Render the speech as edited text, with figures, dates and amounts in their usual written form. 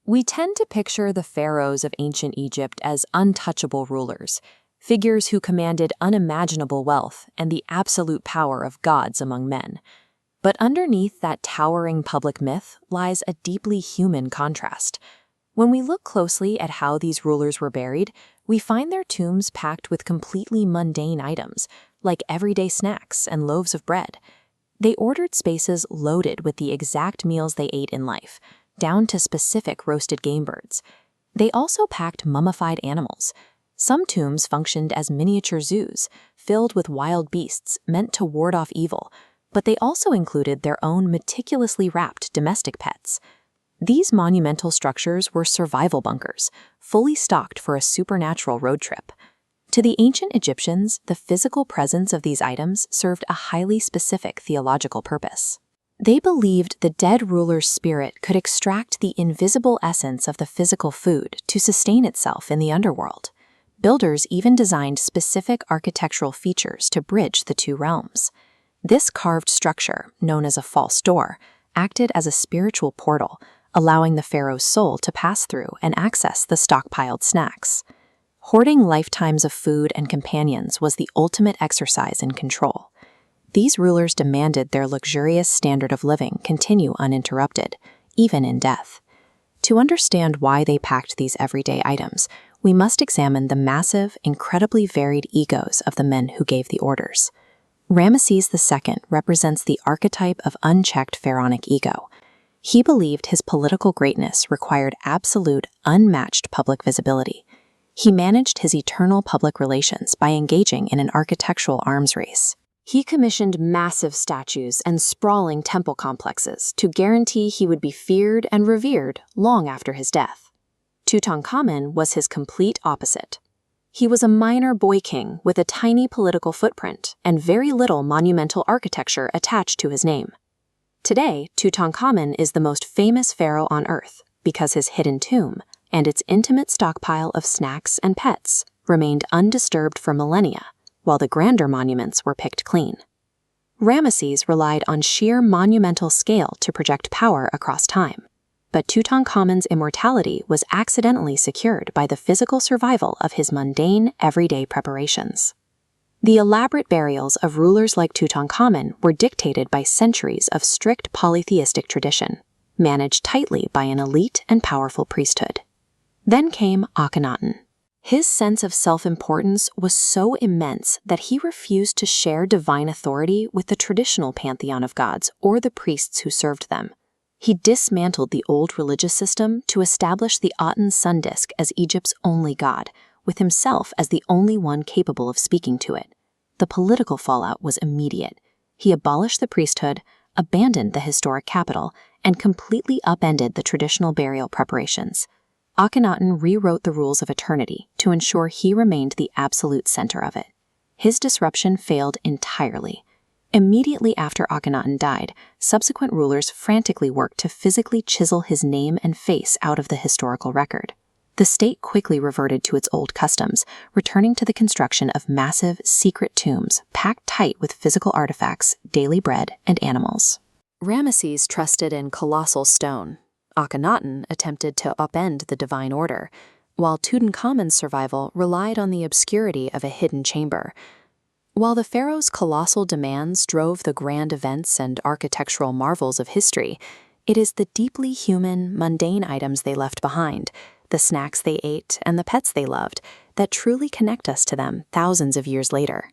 We tend to picture the pharaohs of ancient Egypt as untouchable rulers, figures who commanded unimaginable wealth and the absolute power of gods among men. But underneath that towering public myth lies a deeply human contrast. When we look closely at how these rulers were buried, we find their tombs packed with completely mundane items, like everyday snacks and loaves of bread. They ordered spaces loaded with the exact meals they ate in life, down to specific roasted game birds. They also packed mummified animals. Some tombs functioned as miniature zoos, filled with wild beasts meant to ward off evil, but they also included their own meticulously wrapped domestic pets. These monumental structures were survival bunkers, fully stocked for a supernatural road trip. To the ancient Egyptians, the physical presence of these items served a highly specific theological purpose. They believed the dead ruler's spirit could extract the invisible essence of the physical food to sustain itself in the underworld. Builders even designed specific architectural features to bridge the two realms. This carved structure, known as a false door, acted as a spiritual portal, allowing the pharaoh's soul to pass through and access the stockpiled snacks. Hoarding lifetimes of food and companions was the ultimate exercise in control. These rulers demanded their luxurious standard of living continue uninterrupted, even in death. To understand why they packed these everyday items, we must examine the massive, incredibly varied egos of the men who gave the orders. Ramesses II represents the archetype of unchecked pharaonic ego. He believed his political greatness required absolute, unmatched public visibility. He managed his eternal public relations by engaging in an architectural arms race. He commissioned massive statues and sprawling temple complexes to guarantee he would be feared and revered long after his death. Tutankhamun was his complete opposite. He was a minor boy king with a tiny political footprint and very little monumental architecture attached to his name. Today, Tutankhamun is the most famous pharaoh on Earth because his hidden tomb and its intimate stockpile of snacks and pets remained undisturbed for millennia, while the grander monuments were picked clean. Ramesses relied on sheer monumental scale to project power across time, but Tutankhamun's immortality was accidentally secured by the physical survival of his mundane, everyday preparations. The elaborate burials of rulers like Tutankhamun were dictated by centuries of strict polytheistic tradition, managed tightly by an elite and powerful priesthood. Then came Akhenaten. His sense of self-importance was so immense that he refused to share divine authority with the traditional pantheon of gods or the priests who served them. He dismantled the old religious system to establish the Aten sun disk as Egypt's only god, with himself as the only one capable of speaking to it. The political fallout was immediate. He abolished the priesthood, abandoned the historic capital, and completely upended the traditional burial preparations. Akhenaten rewrote the rules of eternity to ensure he remained the absolute center of it. His disruption failed entirely. Immediately after Akhenaten died, subsequent rulers frantically worked to physically chisel his name and face out of the historical record. The state quickly reverted to its old customs, returning to the construction of massive, secret tombs packed tight with physical artifacts, daily bread, and animals. Ramesses trusted in colossal stone. Akhenaten attempted to upend the divine order, while Tutankhamun's survival relied on the obscurity of a hidden chamber. While the pharaoh's colossal demands drove the grand events and architectural marvels of history, it is the deeply human, mundane items they left behind, the snacks they ate and the pets they loved, that truly connect us to them thousands of years later.